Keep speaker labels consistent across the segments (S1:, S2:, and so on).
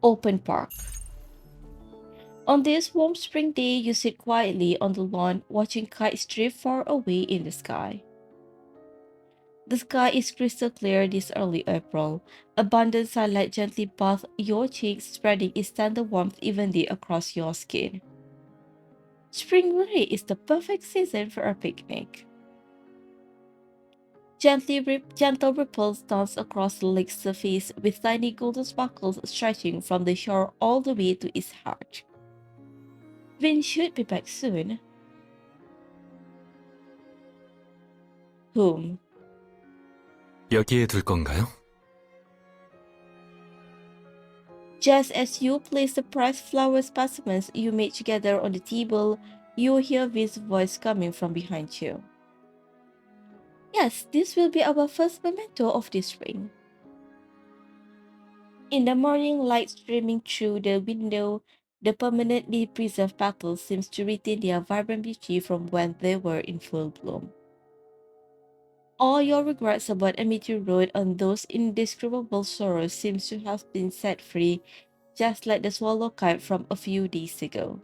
S1: Open park. On this warm spring day, you sit quietly on the lawn watching kites drift far away in the sky. The sky is crystal clear this early April. Abundant sunlight gently bathes your cheeks, spreading its tender warmth evenly across your skin. Spring really is the perfect season for a picnic. Gentle ripples dance across the lake's surface with tiny golden sparkles stretching from the shore all the way to its heart. Vin should be back soon. Whom?
S2: 여기에 둘 건가요?
S1: Just as you place the pressed flower specimens you made together on the table, you hear Vin's voice coming from behind you. Yes, this will be our first memento of this spring. In the morning light streaming through the window, the permanently preserved petals seems to retain their vibrant beauty from when they were in full bloom. All your regrets about Amity Road and those indescribable sorrows seems to have been set free, just like the swallow kite from a few days ago.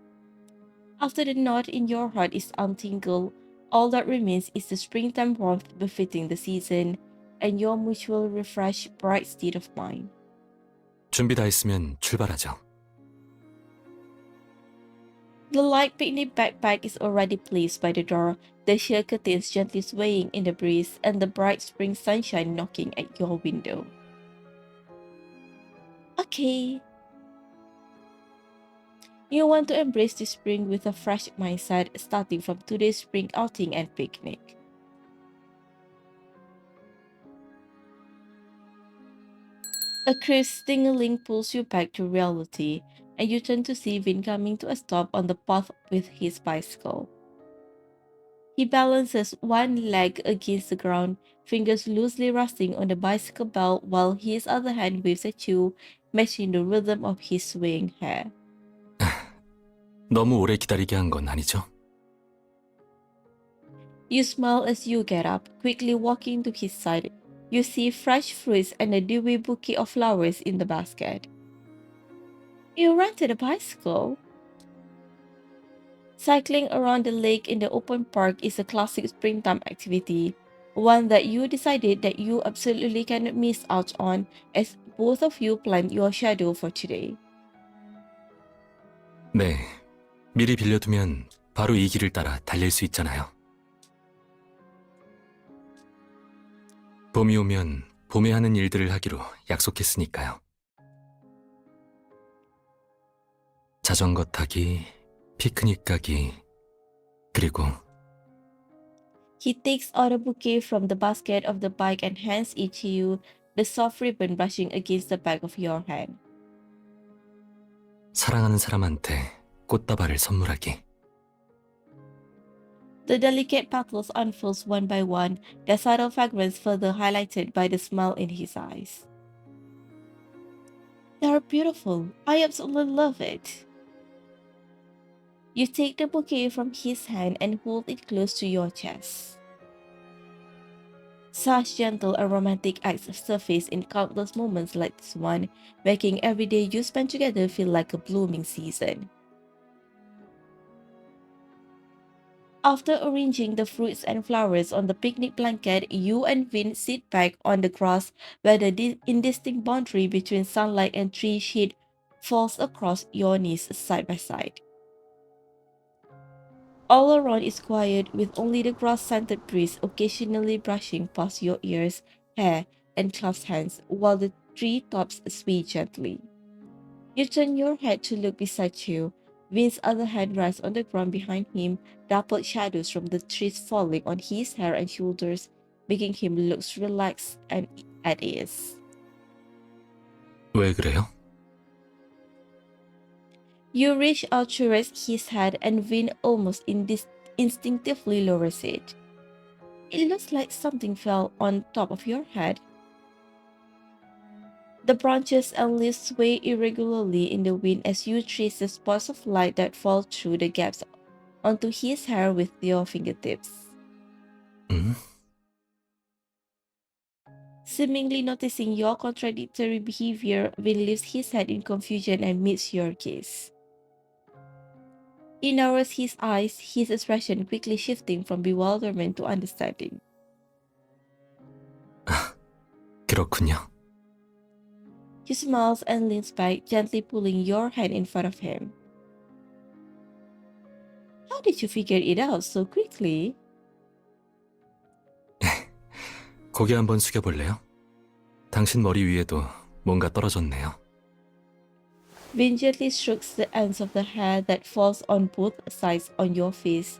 S1: After the knot in your heart is untangled, all that remains is the springtime warmth befitting the season and your mutual refreshed, bright state of mind.
S2: 준비 다 했으면 출발하죠.
S1: The light picnic backpack is already placed by the door, the sheer curtains gently swaying in the breeze, and the bright spring sunshine knocking at your window. Okay. You want to embrace the spring with a fresh mindset starting from today's spring outing and picnic. A crisp ding-a-ling pulls you back to reality, and you turn to see Vin coming to a stop on the path with his bicycle. He balances one leg against the ground, fingers loosely resting on the bicycle belt while his other hand waves at you, matching the rhythm of his swaying hair.
S2: 너무 오래 기다리게 한 건 아니죠?
S1: You smile as you get up, quickly walking to his side. You see fresh fruits and a dewy bouquet of flowers in the basket. You rented a bicycle? Cycling around the lake in the open park is a classic springtime activity, one that you decided that you absolutely cannot miss out on as both of you plan your schedule for today.
S2: 네, 미리 빌려두면 바로 이 길을 따라 달릴 수 있잖아요. 봄이 오면 봄에 하는 일들을 하기로 약속했으니까요. 자전거 타기, 피크닉 가기, 그리고
S1: He takes out a bouquet from the basket of the bike and hands it to you, the soft ribbon brushing against the back of your hand.
S2: 사랑하는 사람한테 꽃다발을 선물하기.
S1: The delicate petals unfold one by one, their subtle fragrance further highlighted by the smile in his eyes. They are beautiful. I absolutely love it. You take the bouquet from his hand and hold it close to your chest. Such gentle and romantic acts surface in countless moments like this one, making every day you spend together feel like a blooming season. After arranging the fruits and flowers on the picnic blanket, you and Vin sit back on the grass where the indistinct boundary between sunlight and tree shade falls across your knees side by side. All around is quiet, with only the grass-scented breeze occasionally brushing past your ears, hair, and clasped hands, while the tree tops sway gently. You turn your head to look beside you. Vin's other hand rests on the ground behind him, dappled shadows from the trees falling on his hair and shoulders, making him look relaxed and at ease.
S2: 왜 그래요?
S1: You reach out to rest his head, and Vin almost instinctively lowers it. It looks like something fell on top of your head. The branches and leaves sway irregularly in the wind as you trace the spots of light that fall through the gaps onto his hair with your fingertips.
S2: 응?
S1: Seemingly noticing your contradictory behavior, Vin lifts his head in confusion and meets your gaze. He narrows his eyes, his expression quickly shifting from bewilderment to understanding.
S2: 그렇군요.
S1: He smiles and leans back, gently pulling your hand in front of him. How did you figure it out so quickly?
S2: 고개 한번 숙여볼래요? 당신 머리 위에도 뭔가 떨어졌네요.
S1: Vin gently strokes the ends of the hair that falls on both sides on your face,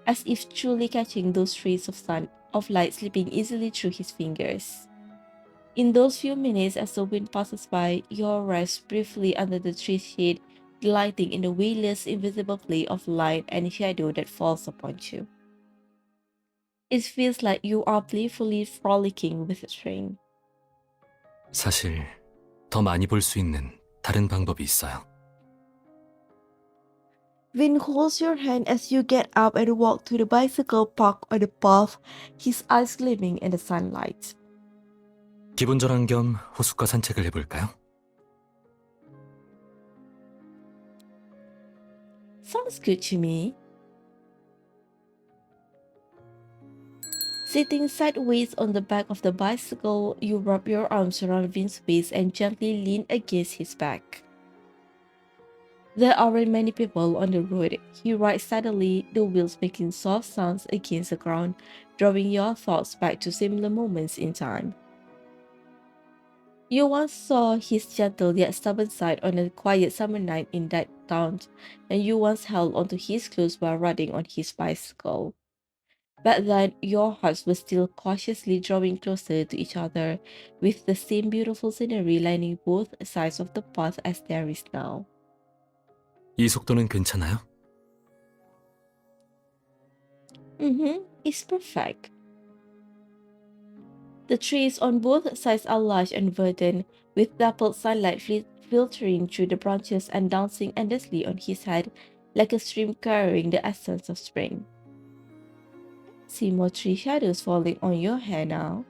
S1: as if truly catching those rays of light slipping easily through his fingers. In those few minutes as the wind passes by, you rest briefly under the tree shade, delighting in the weightless, invisible play of light and shadow that falls upon you. It feels like you are playfully frolicking with the train.
S2: 사실 더 많이 볼 수 있는 다른 방법이 있어요.
S1: Vin holds your hand as you get up and walk to the bicycle park on the path, his eyes gleaming in the sunlight.
S2: 기분 전환 겸 호숫가 산책을 해볼까요?
S1: Sounds good to me. Sitting sideways on the back of the bicycle, you wrap your arms around Vin's waist and gently lean against his back. There aren't many people on the road. He rides steadily, the wheels making soft sounds against the ground, drawing your thoughts back to similar moments in time. You once saw his gentle yet stubborn side on a quiet summer night in that town, and you once held onto his clothes while riding on his bicycle. Back then, your hearts were still cautiously drawing closer to each other, with the same beautiful scenery lining both sides of the path as there is now.
S2: 이 속도는 괜찮아요?
S1: It's perfect. The trees on both sides are large and verdant, with dappled sunlight filtering through the branches and dancing endlessly on his head like a stream carrying the essence of spring. See more tree shadows falling on your hair now.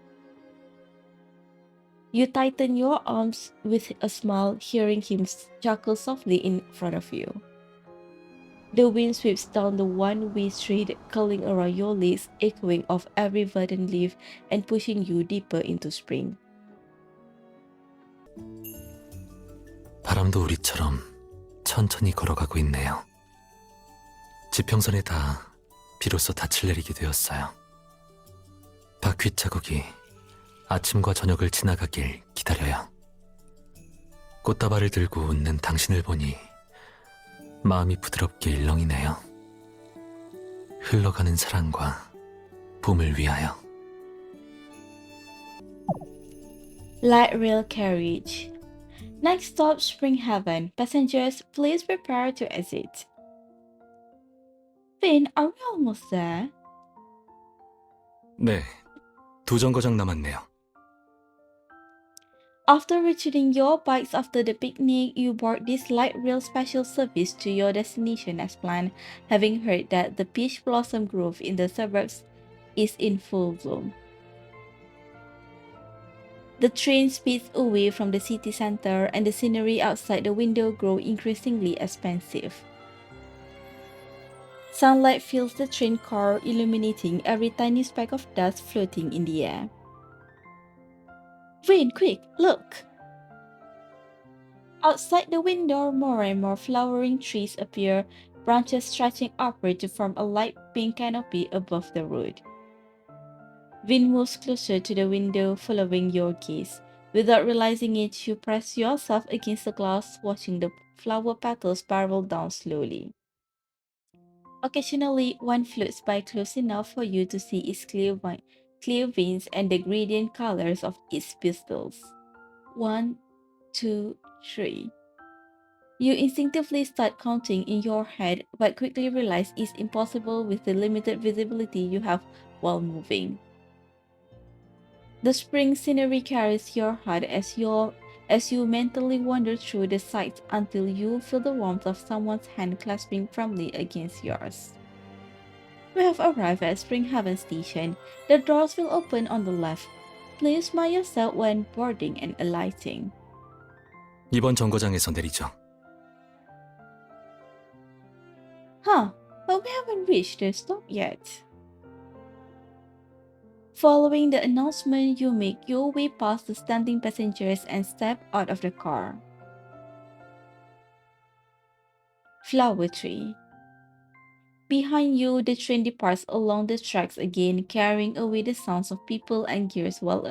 S1: You tighten your arms with a smile, hearing him chuckle softly in front of you. The wind sweeps down the one-way street, curling around your legs, echoing off every verdant leaf and pushing you deeper into spring.
S2: 바람도 우리처럼 천천히 걸어가고 있네요. 지평선에 다 비로소 닻을 내리게 되었어요. 바퀴 자국이 아침과 저녁을 지나가길 기다려요. 꽃다발을 들고 웃는 당신을 보니 마음이 부드럽게 일렁이네요. 흘러가는 사랑과 봄을 위하여.
S1: Light rail carriage. Next stop, Spring Heaven. Passengers, please prepare to exit. Finn, are we almost there?
S2: 네, 두 정거장 남았네요.
S1: After returning your bikes after the picnic, you board this light rail special service to your destination as planned, having heard that the peach blossom grove in the suburbs is in full bloom. The train speeds away from the city center, and the scenery outside the window grows increasingly expansive. Sunlight fills the train car, illuminating every tiny speck of dust floating in the air. Vin, quick, look! Outside the window, more and more flowering trees appear, branches stretching upward to form a light pink canopy above the road. Vin moves closer to the window, following your gaze. Without realizing it, you press yourself against the glass, watching the flower petals spiral down slowly. Occasionally, one floats by close enough for you to see its clear veins and the gradient colors of its petals. 1, 2, 3. You instinctively start counting in your head, but quickly realize it's impossible with the limited visibility you have while moving. The spring scenery carries your heart as you mentally wander through the sights until you feel the warmth of someone's hand clasping firmly against yours. We have arrived at Spring Haven Station. The doors will open on the left. Please smile yourself when boarding and alighting.
S2: 이번 정거장에서 내리죠.
S1: Huh, but we haven't reached the stop yet. Following the announcement, you make your way past the standing passengers and step out of the car. Flower tree. Behind you, the train departs along the tracks again, carrying away the sounds of people and gears while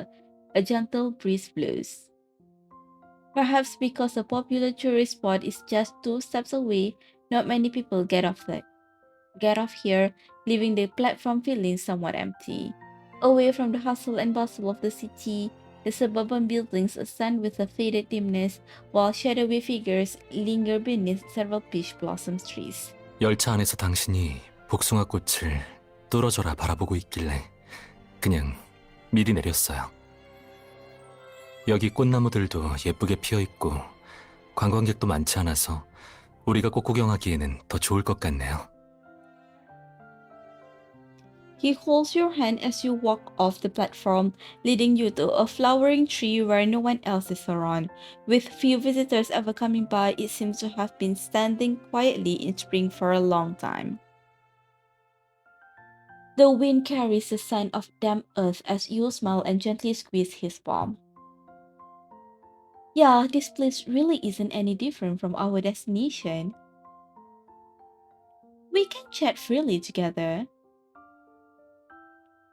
S1: a gentle breeze blows. Perhaps because the popular tourist spot is just 2 steps away, not many people get off here, leaving the platform feeling somewhat empty. Away from the hustle and bustle of the city, the suburban buildings ascend with a faded dimness, while shadowy figures linger beneath several peach blossom trees.
S2: 열차 안에서 당신이 복숭아 꽃을 뚫어져라 바라보고 있길래 그냥 미리 내렸어요. 여기 꽃나무들도 예쁘게 피어있고 관광객도 많지 않아서 우리가 꽃 구경하기에는 더 좋을 것 같네요.
S1: He holds your hand as you walk off the platform, leading you to a flowering tree where no one else is around. With few visitors ever coming by, it seems to have been standing quietly in spring for a long time. The wind carries the scent of damp earth as you smile and gently squeeze his palm. Yeah, this place really isn't any different from our destination. We can chat freely together.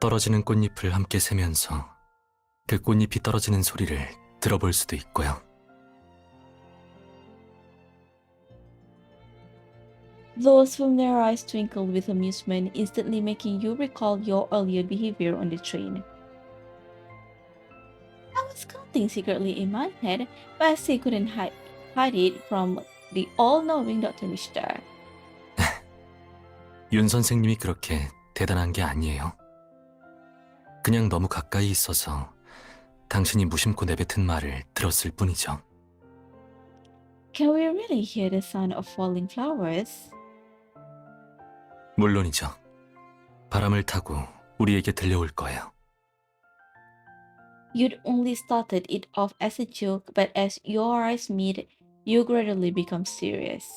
S2: 떨어지는 꽃잎을 함께 세면서 그 꽃잎이 떨어지는 소리를 들어볼 수도 있고요.
S1: Those familiar eyes twinkled with amusement, instantly making you recall your earlier behavior on the train. I was counting secretly in my head, but I still couldn't hide it from the all-knowing Dr. Mr.
S2: 윤 선생님이 그렇게 대단한 게 아니에요. 그냥 너무 가까이 있어서 당신이 무심코 내뱉은 말을 들었을 뿐이죠.
S1: Can we really hear the sound of falling flowers?
S2: 물론이죠. 바람을 타고 우리에게 들려올 거예요.
S1: You'd only started it off as a joke, but as your eyes meet, you gradually become serious.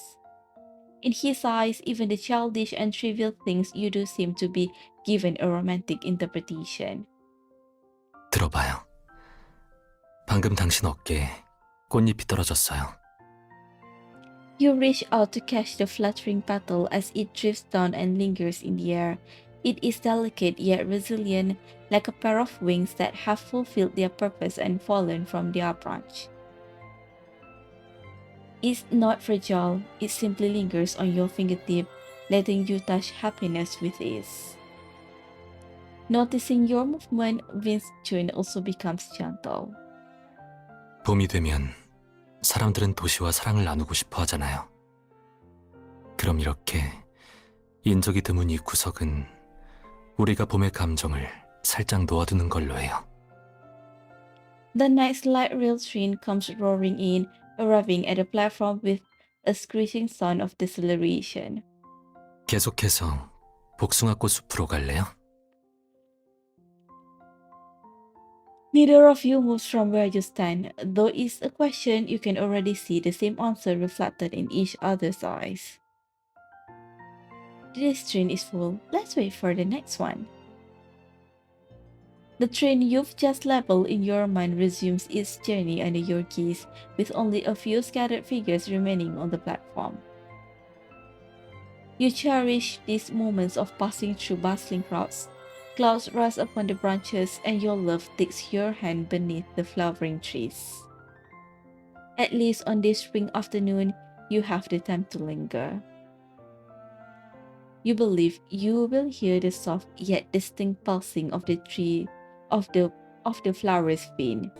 S1: In his eyes, even the childish and trivial things you do seem to be given a romantic interpretation.
S2: 들어봐요. 방금 당신 어깨에 꽃잎이 떨어졌어요.
S1: You reach out to catch the fluttering petal as it drifts down and lingers in the air. It is delicate yet resilient, like a pair of wings that have fulfilled their purpose and fallen from their branch. It's not fragile, it simply lingers on your fingertip, letting you touch happiness with ease. Noticing your movement, Vince's tune also becomes gentle.
S2: 봄이 되면 사람들은 도시와 사랑을 나누고 싶어 하잖아요. 그럼 이렇게 인적이 드문 이 구석은 우리가 봄의 감정을 살짝 놓아두는 걸로 해요.
S1: The night's light rail train comes roaring in, arriving at the platform with a screeching sound of deceleration.
S2: 계속해서 복숭아꽃 숲으로 갈래요?
S1: Neither of you moves from where you stand. Though it's a question, you can already see the same answer reflected in each other's eyes. This train is full. Let's wait for the next one. The train you've just labeled in your mind resumes its journey under your gaze, with only a few scattered figures remaining on the platform. You cherish these moments of passing through bustling crowds. Clouds rise upon the branches, and your love takes your hand beneath the flowering trees. At least on this spring afternoon, you have the time to linger. You believe you will hear the soft yet distinct pulsing of the tree of the flower's vein.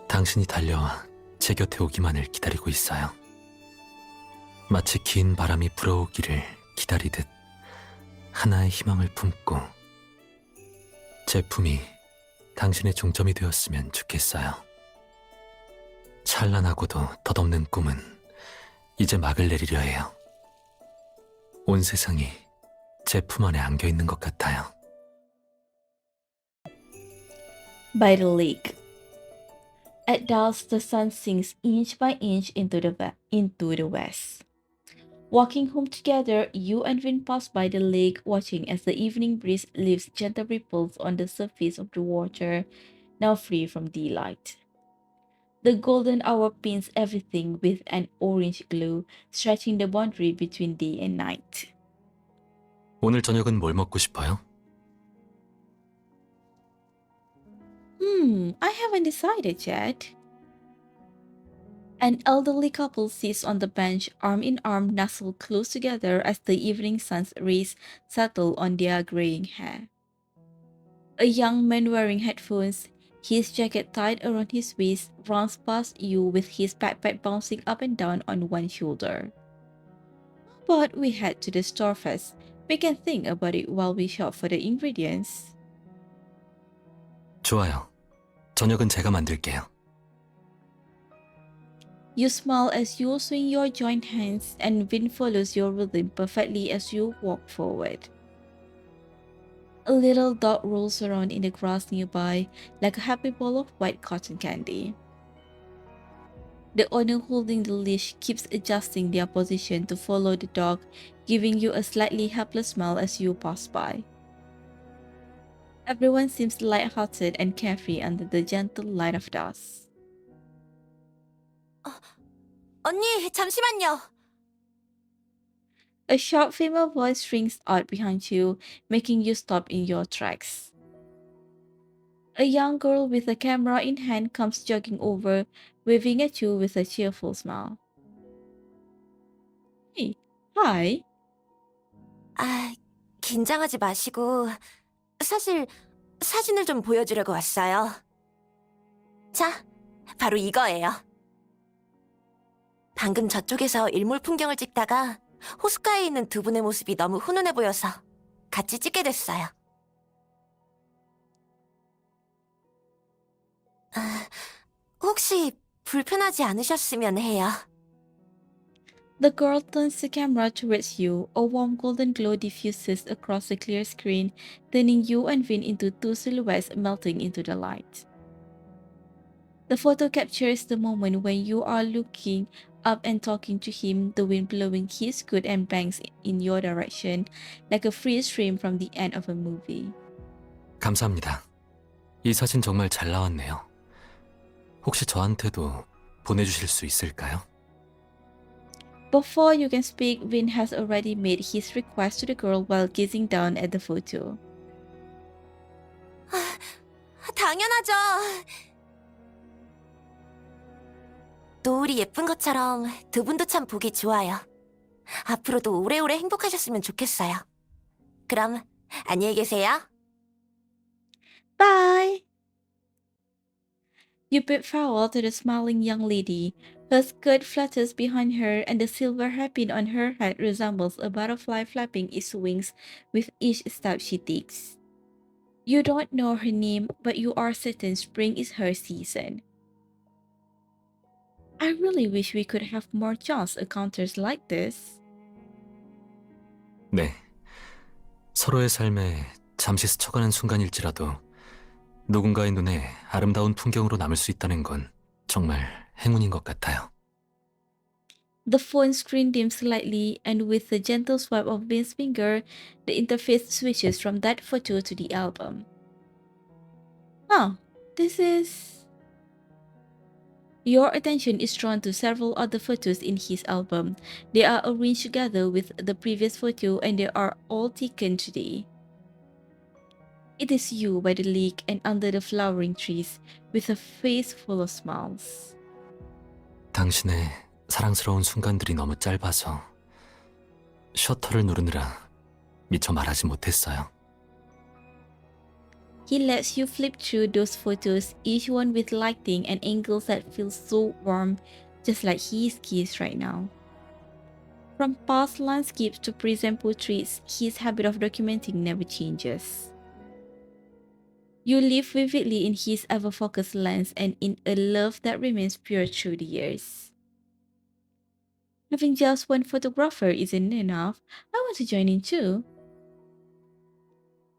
S2: 당신이 달려와 제 곁에 오기만을 기다리고 있어요. 마치 긴 바람이 불어오기를 기다리듯 하나의 희망을 품고 제 품이 당신의 중점이 되었으면 좋겠어요. 찬란하고도 덧없는 꿈은 이제 막을 내리려 해요. 온 세상이 제 품 안에 안겨 있는 것 같아요.
S1: By the lake. At dusk, the sun sinks inch by inch into the west. Walking home together, you and Vin pass by the lake, watching as the evening breeze leaves gentle ripples on the surface of the water, now free from daylight. The golden hour paints everything with an orange glow, stretching the boundary between day and night.
S2: 오늘 저녁은 뭘 먹고 싶어요?
S1: I haven't decided yet. An elderly couple sits on the bench, arm in arm, nestled close together as the evening sun's rays settle on their graying hair. A young man wearing headphones, his jacket tied around his waist, runs past you with his backpack bouncing up and down on one shoulder. But we head to the store first. We can think about it while we shop for the ingredients.
S2: 좋아요. 저녁은 제가 만들게요.
S1: You smile as you swing your joined hands, and Vin follows your rhythm perfectly as you walk forward. A little dog rolls around in the grass nearby, like a happy ball of white cotton candy. The owner holding the leash keeps adjusting their position to follow the dog, giving you a slightly helpless smile as you pass by. Everyone seems light-hearted and carefree under the gentle light of dusk.
S3: 언니, 잠시만요.
S1: A sharp female voice rings out behind you, making you stop in your tracks. A young girl with a camera in hand comes jogging over, waving at you with a cheerful smile. Hey, hi.
S3: 긴장하지 마시고 사실 사진을 좀 보여주려고 왔어요. 자, 바로 이거예요. 방금 저쪽에서 일몰 풍경을 찍다가 호숫가에 있는 두 분의 모습이 너무 훈훈해 보여서 같이 찍게 됐어요. 혹시 불편하지 않으셨으면 해요.
S1: The girl turns the camera towards you. A warm golden glow diffuses across the clear screen, turning you and Vin into two silhouettes melting into the light. The photo captures the moment when you are looking up and talking to him, the wind blowing his coat and bangs in your direction, like a freeze frame from the end of a movie.
S2: 감사합니다. 이 사진 정말 잘 나왔네요. 혹시 저한테도 보내주실 수 있을까요?
S1: Before you can speak, Vin has already made his request to the girl while gazing down at the photo.
S3: 당연하죠. 노을이 예쁜 것처럼 두 분도 참 보기 좋아요. 앞으로도 오래오래 행복하셨으면 좋겠어요. 그럼 안녕히 계세요.
S1: Bye! You bid farewell to the smiling young lady. Her skirt flutters behind her, and the silver hairpin on her head resembles a butterfly flapping its wings with each step she takes. You don't know her name, but you are certain spring is her season. I really wish we could have more chance encounters like this.
S2: 네. 서로의 삶에 잠시 스쳐가는 순간일지라도 누군가의 눈에 아름다운 풍경으로 남을 수 있다는 건 정말 행운인 것 같아요.
S1: The phone screen dims slightly, and with a gentle swipe of Vin's finger, the interface switches from that photo to the album. Oh, this is... Your attention is drawn to several other photos in his album. They are arranged together with the previous photo, and they are all taken today. It is you by the lake and under the flowering trees, with a face full of smiles.
S2: 당신의 사랑스러운 순간들이 너무 짧아서 셔터를 누르느라 미처 말하지 못했어요.
S1: He lets you flip through those photos, each one with lighting and angles that feel so warm, just like his kiss right now. From past landscapes to present portraits, his habit of documenting never changes. You live vividly in his ever-focused lens and in a love that remains pure through the years. Having just one photographer isn't enough. I want to join in too.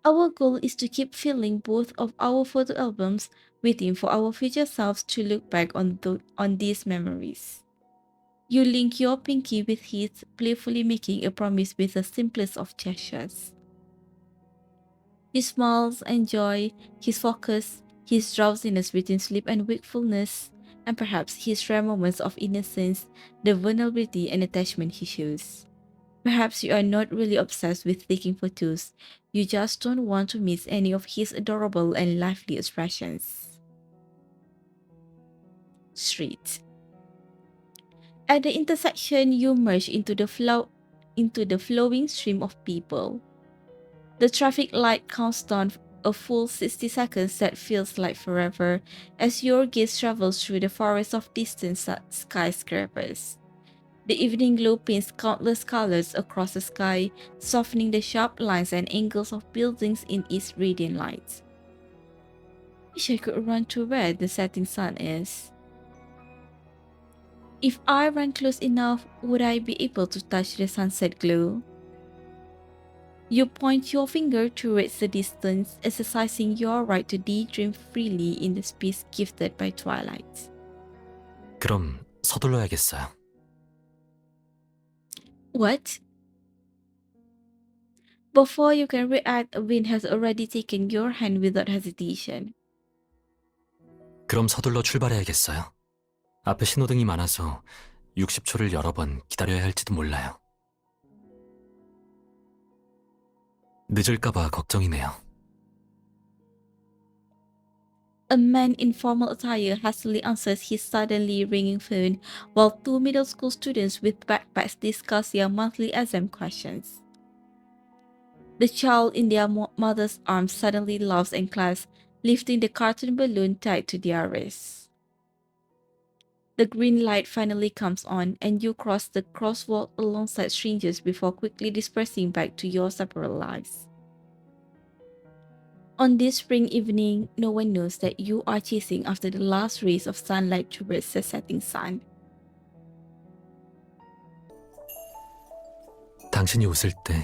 S1: Our goal is to keep filling both of our photo albums, waiting for our future selves to look back on these memories. You link your pinky with his, playfully making a promise with the simplest of gestures. His smiles and joy, his focus, his drowsiness between sleep and wakefulness, and perhaps his rare moments of innocence, the vulnerability and attachment he shows. Perhaps you are not really obsessed with taking photos, you just don't want to miss any of his adorable and lively expressions. Street. At the intersection, you merge into the flowing stream of people. The traffic light counts down a full 60 seconds that feels like forever as your gaze travels through the forest of distant skyscrapers. The evening glow paints countless colors across the sky, softening the sharp lines and angles of buildings in its radiant light. Wish I could run to where the setting sun is. If I ran close enough, would I be able to touch the sunset glow? You point your finger towards the distance, exercising your right to daydream freely in the space gifted by twilight.
S2: 그럼 서둘러야겠어요.
S1: What? Before you can react, a wind has already taken your hand without hesitation.
S2: 그럼 서둘러 출발해야겠어요. 앞에 신호등이 많아서 60초를 여러 번 기다려야 할지도 몰라요. 늦을까봐 걱정이네요.
S1: A man in formal attire hastily answers his suddenly ringing phone, while two middle school students with backpacks discuss their monthly exam questions. The child in their mother's arms suddenly laughs and claps, lifting the cartoon balloon tied to their wrists. The green light finally comes on, and you cross the crosswalk alongside strangers before quickly dispersing back to your separate lives. On this spring evening, no one knows that you are chasing after the last rays of sunlight towards the setting sun.
S2: 당신이 웃을 때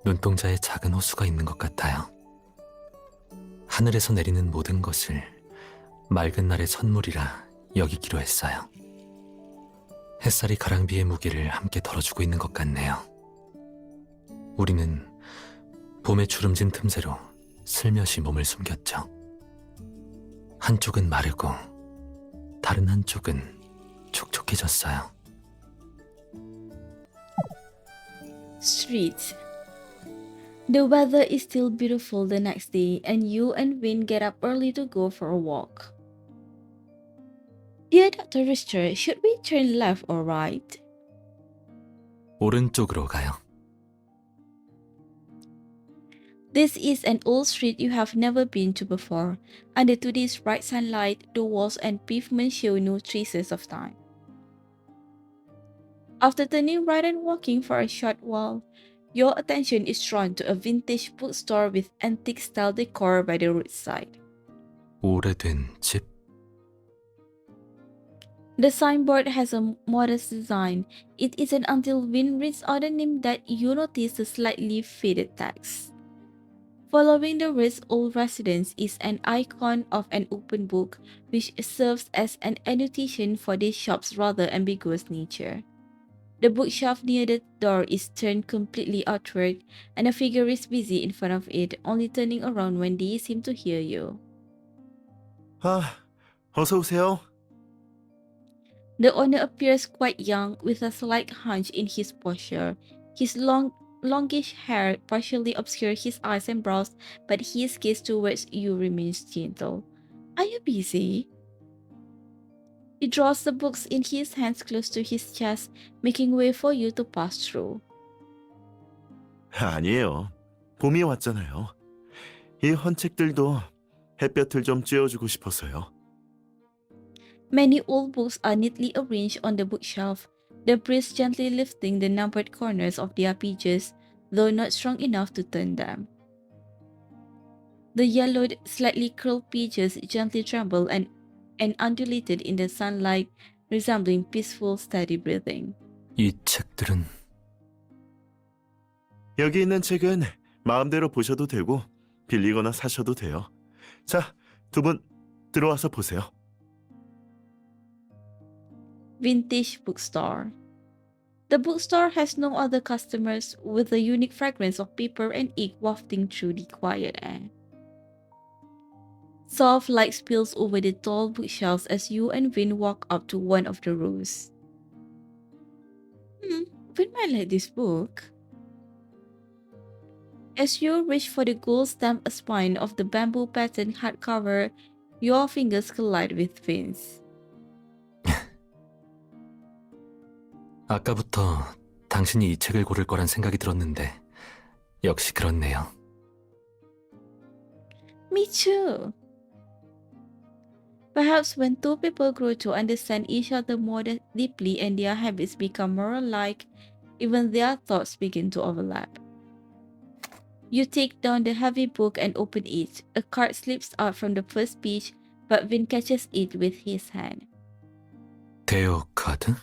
S2: 눈동자에 작은 호수가 있는 것 같아요. 하늘에서 내리는 모든 것을 맑은 날의 선물이라 여기기로 했어요. 햇살이 가랑비의 무게를 함께 덜어주고 있는 것 같네요. 우리는 봄의 주름진 틈새로 슬며시 몸을 숨겼죠. 한쪽은 마르고 다른 한쪽은 촉촉해졌어요.
S1: Street. The weather is still beautiful the next day, and you and Win get up early to go for a walk. Dear Dr. Richter, should we turn left or right?
S2: 오른쪽으로 가요.
S1: This is an old street you have never been to before. Under today's bright sunlight, the walls and pavement show no traces of time. After turning right and walking for a short while, your attention is drawn to a vintage bookstore with antique-style decor by the roadside.
S2: 오래된 집.
S1: The signboard has a modest design. It isn't until Win reads out the name that you notice the slightly faded text. Following the words old residence is an icon of an open book, which serves as an annotation for this shop's rather ambiguous nature. The bookshelf near the door is turned completely outward, and a figure is busy in front of it, only turning around when they seem to hear you.
S4: 어서 오세요.
S1: The owner appears quite young, with a slight hunch in his posture. His longish hair partially obscures his eyes and brows, but his gaze towards you remains gentle. Are you busy? He draws the books in his hands close to his chest, making way for you to pass through.
S4: 아니에요. 봄이 왔잖아요. 이 헌책들도 햇볕을 좀 쬐어주고 싶어서요.
S1: Many old books are neatly arranged on the bookshelf, the breeze gently lifting the numbered corners of their pages, though not strong enough to turn them. The yellowed, slightly curled pages gently tremble and undulated in the sunlight, resembling peaceful, steady breathing.
S2: 이 책들은
S4: 여기 있는 책은 마음대로 보셔도 되고 빌리거나 사셔도 돼요. 자, 두 분 들어와서 보세요.
S1: Vintage bookstore. The bookstore has no other customers, with the unique fragrance of paper and ink wafting through the quiet air. Soft light spills over the tall bookshelves as you and Vin walk up to one of the rows. Vin might like this book. As you reach for the gold-stamped spine of the bamboo pattern hardcover, your fingers collide with Vin's.
S2: 아까부터 당신이 이 책을 고를 거란 생각이 들었는데 역시 그렇네요.
S1: Me too. Perhaps when two people grow to understand each other more deeply and their habits become more alike, even their thoughts begin to overlap. You take down the heavy book and open it. A card slips out from the first page, but Vin catches it with his hand.
S2: 대여 카드?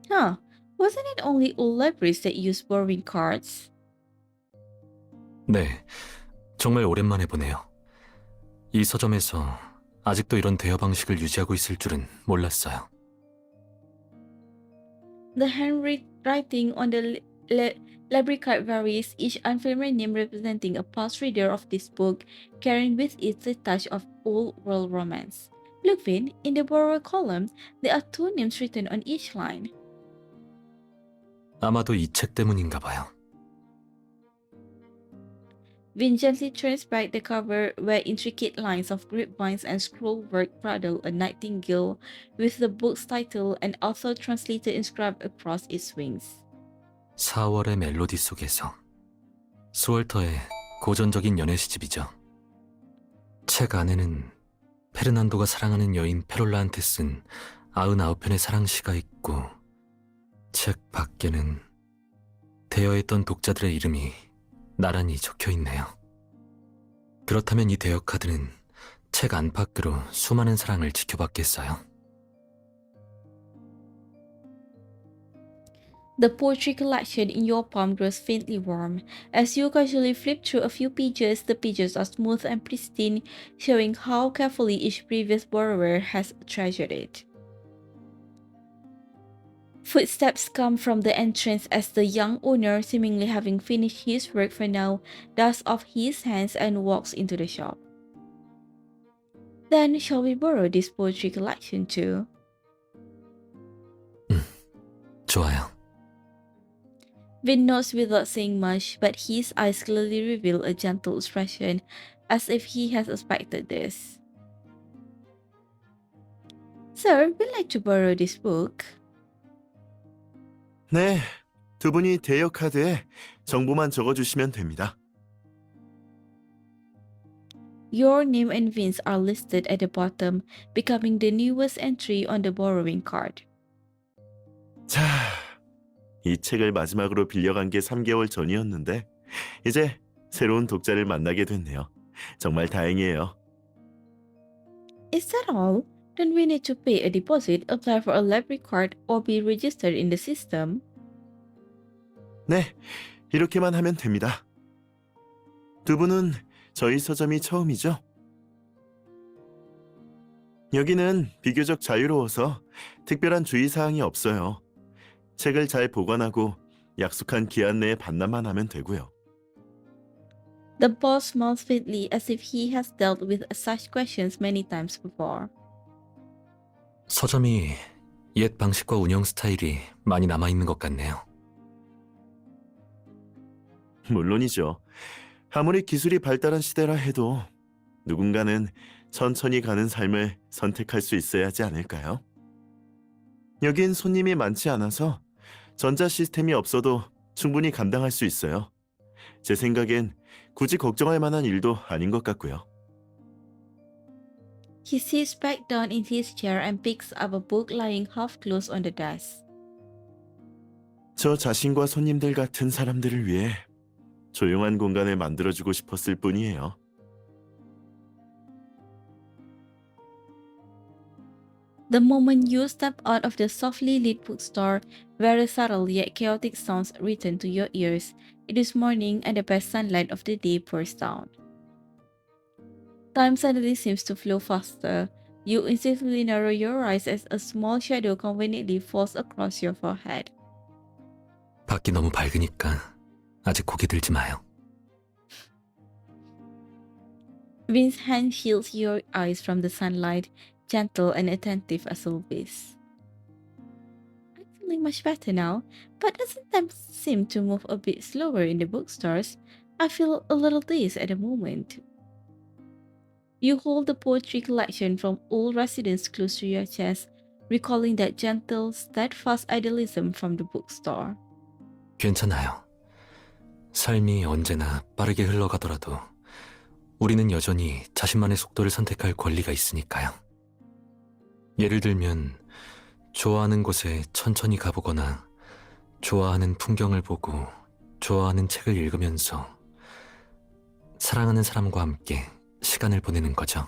S1: Huh, wasn't it only old libraries that use borrowing cards?
S2: 네, 정말 오랜만에 보네요. 이 서점에서 아직도 이런 대여 방식을 유지하고 있을 줄은 몰랐어요.
S1: The handwriting on the library card varies, each unfamiliar name representing a past reader of this book, carrying with it a touch of old world romance. Look, Vin, in the borrower column, there are two names written on each line.
S2: 아마도 이 책 때문인가 봐요.
S1: Vin gently turns back the cover where intricate lines of grapevines and scrollwork straddle a nightingale with the book's title and author translated inscribed across its wings.
S2: 4월의 멜로디 속에서 스월터의 고전적인 연애 시집이죠. 책 안에는 페르난도가 사랑하는 여인 페롤라한테 쓴 99편의 사랑시가 있고 책 밖에는 대여했던 독자들의 이름이 나란히 적혀있네요. 그렇다면 이 대여 카드는 책 안팎으로 수많은 사랑을 지켜봤겠어요.
S1: The poetry collection in your palm grows faintly warm. As you casually flip through a few pages, the pages are smooth and pristine, showing how carefully each previous borrower has treasured it. Footsteps come from the entrance as the young owner, seemingly having finished his work for now, dusts off his hands and walks into the shop. Then shall we borrow this poetry collection too?
S2: 좋아요.
S1: Vin nods without saying much, but his eyes clearly reveal a gentle expression, as if he has expected this. Sir, we'd like to borrow this book.
S4: 네, 두 분이 대여 카드에 정보만 적어주시면 됩니다.
S1: Your name and Vin's are listed at the bottom, becoming the newest entry on the borrowing card.
S4: 자, 이 책을 마지막으로 빌려간 게 3개월 전이었는데 이제 새로운 독자를 만나게 됐네요. 정말 다행이에요.
S1: Is that all? Don't we need to pay a deposit, apply for a library card, or be registered in the system?
S4: 네, 이렇게만 하면 됩니다. 두 분은 저희 서점이 처음이죠? 여기는 비교적 자유로워서 특별한 주의사항이 없어요. 책을 잘 보관하고 약속한 기한 내에 반납만 하면 되고요.
S1: The boss smiles faintly as if he has dealt with such questions many times before.
S2: 서점이 옛 방식과 운영 스타일이 많이 남아있는 것 같네요.
S4: 물론이죠. 아무리 기술이 발달한 시대라 해도 누군가는 천천히 가는 삶을 선택할 수 있어야 하지 않을까요? 여긴 손님이 많지 않아서 전자 시스템이 없어도 충분히 감당할 수 있어요. 제 생각엔 굳이 걱정할 만한 일도 아닌 것 같고요.
S1: He sits back down in his chair and picks up a book lying half closed on the desk.
S4: 저 자신과 손님들 같은 사람들을 위해 조용한 공간을 만들어주고 싶었을 뿐이에요.
S1: The moment you step out of the softly lit bookstore, very subtle yet chaotic sounds return to your ears. It is morning and the best sunlight of the day pours down. Time suddenly seems to flow faster. You instinctively narrow your eyes as a small shadow conveniently falls across your forehead.
S2: 밖이 너무 밝으니까 아직 고개 들지 마요.
S1: Vin's hand shields your eyes from the sunlight, gentle and attentive as always. I'm feeling much better now, but doesn't time seem to move a bit slower in the bookstores? I feel a little dazed at the moment. You hold the poetry collection from old residents close to your chest, recalling that gentle, steadfast idealism from the bookstore.
S2: 괜찮아요. 삶이 언제나 빠르게 흘러가더라도 우리는 여전히 자신만의 속도를 선택할 권리가 있으니까요. 예를 들면 좋아하는 곳에 천천히 가보거나 좋아하는 풍경을 보고 좋아하는 책을 읽으면서 사랑하는 사람과 함께 시간을 보내는 거죠.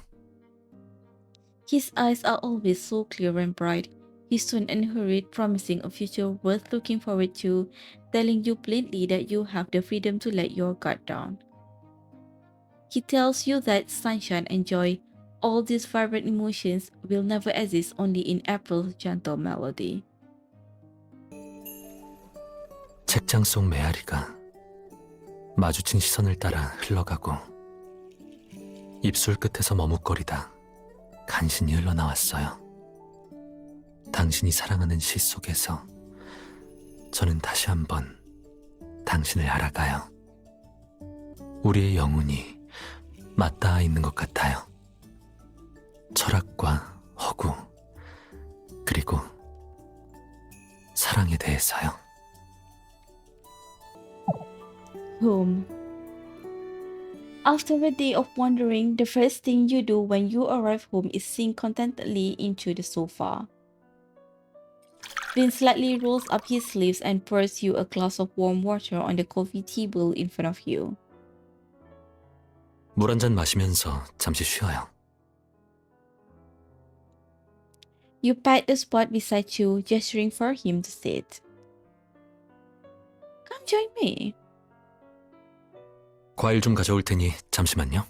S1: His eyes are always so clear and bright. He's soon unhurried, promising a future worth looking forward to, telling you plainly that you have the freedom to let your guard down. He tells you that sunshine and joy, all these vibrant emotions, will never exist only in April's gentle melody.
S2: 책장 속 메아리가 마주친 시선을 따라 흘러가고 입술 끝에서 머뭇거리다 간신히 흘러나왔어요. 당신이 사랑하는 시 속에서 저는 다시 한번 당신을 알아가요. 우리의 영혼이 맞닿아 있는 것 같아요. 철학과 허구, 그리고 사랑에 대해서요.
S1: Home. After a day of wandering, the first thing you do when you arrive home is sink contentedly into the sofa. Vin slightly rolls up his sleeves and pours you a glass of warm water on the coffee table in front of you.
S2: 물 한 잔 마시면서 잠시 쉬어요.
S1: You pat the spot beside you, gesturing for him to sit. Come join me.
S2: 과일 좀 가져올 테니 잠시만요.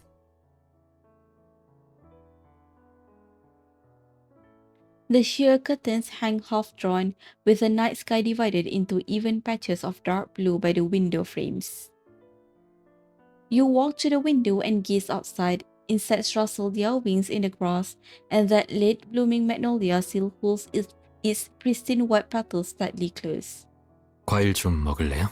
S1: The sheer curtains hang half-drawn, with the night sky divided into even patches of dark blue by the window frames. You walk to the window and gaze outside. Insects rustle their wings in the grass, and that late-blooming magnolia still holds its pristine white petals tightly closed.
S2: 과일 좀 먹을래요?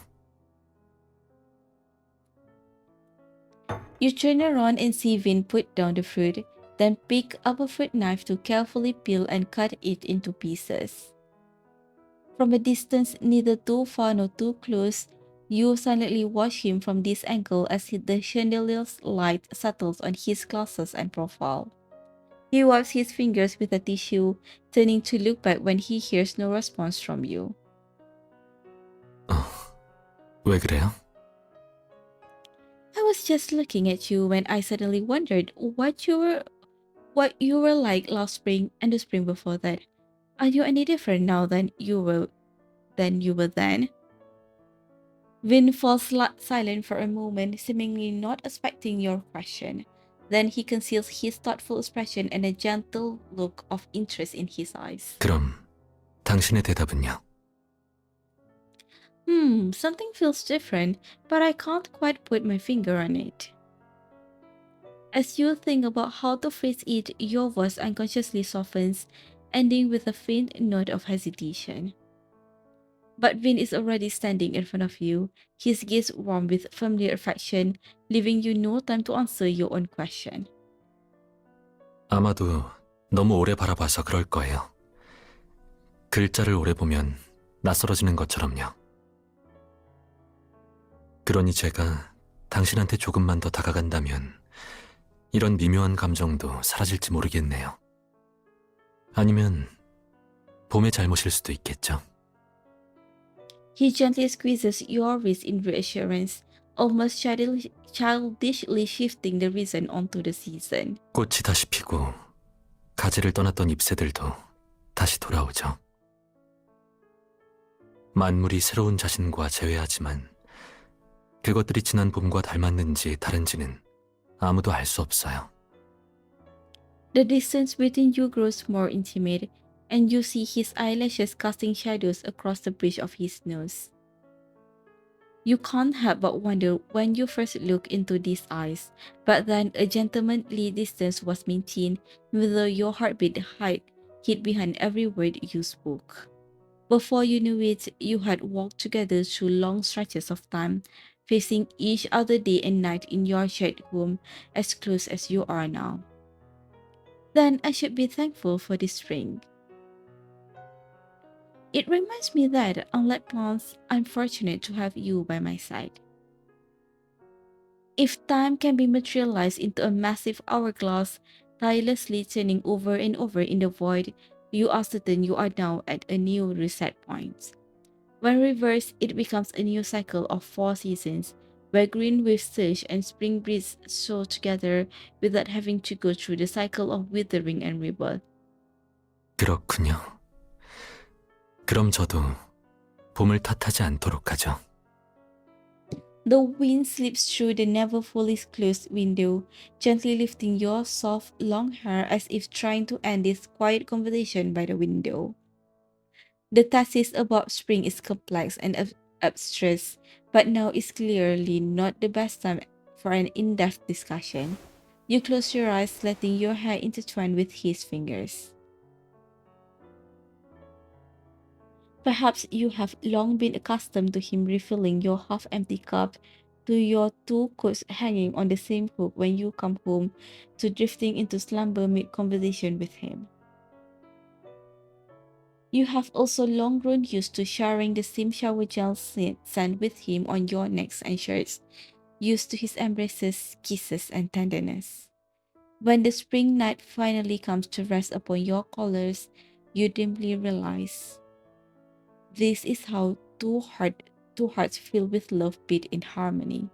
S1: You turn around and see Vin put down the fruit, then pick up a fruit knife to carefully peel and cut it into pieces. From a distance neither too far nor too close, you silently watch him from this angle as the chandelier's light settles on his glasses and profile. He wipes his fingers with a tissue, turning to look back when he hears no response from you.
S2: 왜 그래요?
S1: I was just looking at you when I suddenly wondered what you were like last spring and the spring before that. Are you any different now than you were then? Vin falls silent for a moment, seemingly not expecting your question. Then he conceals his thoughtful expression and a gentle look of interest in his eyes.
S2: 그럼 당신의 대답은요?
S1: Something feels different, but I can't quite put my finger on it. As you think about how to phrase it, your voice unconsciously softens, ending with a faint note of hesitation. But Vin is already standing in front of you, his gaze warm with familiar affection, leaving you no time to answer your own question.
S2: 아마도 너무 오래 바라봐서 그럴 거예요. 글자를 오래 보면 낯설어지는 것처럼요. 그러니 제가 당신한테 조금만 더 다가간다면 이런 미묘한 감정도 사라질지 모르겠네요. 아니면 봄의 잘못일 수도 있겠죠.
S1: He gently squeezes your wrist in reassurance, almost childishly shifting the reason onto the season.
S2: 꽃이 다시 피고 가지를 떠났던 잎새들도 다시 돌아오죠. 만물이 새로운 자신과 재회하지만 그것들이 지난 봄과 닮았는지 다른지는 아무도 알 수 없어요.
S1: The distance between you grows more intimate, and you see his eyelashes casting shadows across the bridge of his nose. You can't help but wonder when you first look into these eyes, but then a gentlemanly distance was maintained, whether your heartbeat hid behind every word you spoke. Before you knew it, you had walked together through long stretches of time, facing each other day and night in your shared home, as close as you are now. Then I should be thankful for this spring. It reminds me that, unlike plants, I'm fortunate to have you by my side. If time can be materialized into a massive hourglass, tirelessly turning over and over in the void, you are certain you are now at a new reset point. When reversed, it becomes a new cycle of 4 seasons, where green waves surge and spring breeze soar together without having to go through the cycle of withering and rebirth.
S2: 그렇군요. 그럼 저도 봄을 탓하지 않도록 하죠.
S1: The wind slips through the never fully closed window, gently lifting your soft, long hair as if trying to end this quiet conversation by the window. The thesis about spring is complex and abstruse, but now is clearly not the best time for an in-depth discussion. You close your eyes, letting your hair intertwine with his fingers. Perhaps you have long been accustomed to him refilling your half-empty cup, to your 2 coats hanging on the same hook when you come home, to drifting into slumber mid-conversation with him. You have also long grown used to sharing the same shower gel scent with him on your necks and shirts, used to his embraces, kisses, and tenderness. When the spring night finally comes to rest upon your collars, you dimly realize this is how two hearts filled with love beat in harmony.